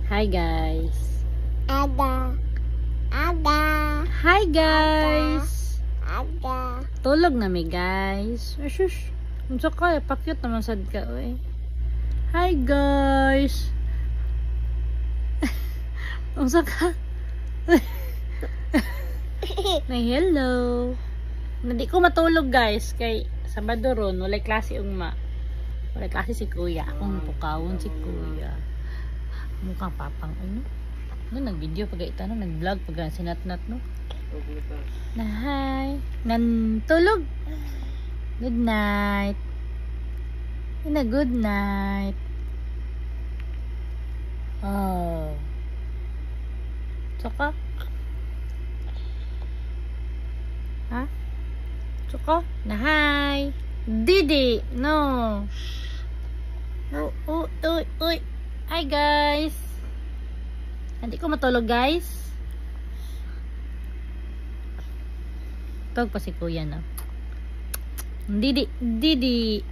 Hi guys. Ada. Hi guys. Ada. Tulog na mi guys. Shush. Unsa ka, pakyut naman sad ka oy. Hi guys. Unsa ka? Na hello. Hindi ko matulog guys kay Sabado ron walay klase ugma. Walay klase si Kuya. Akong pukawon si Kuya. Mukhang papang ano. No, nag-video pag ita no, nag-vlog pag sinatnat no. Na hi. Nantulog. Good night. Ina good night. Oh. Tsaka? Ha? Tsaka? Na hi. Didi. No. Uy. Hi guys. Hindi ko matulog guys. Tawag pa si Kuya na. Didi.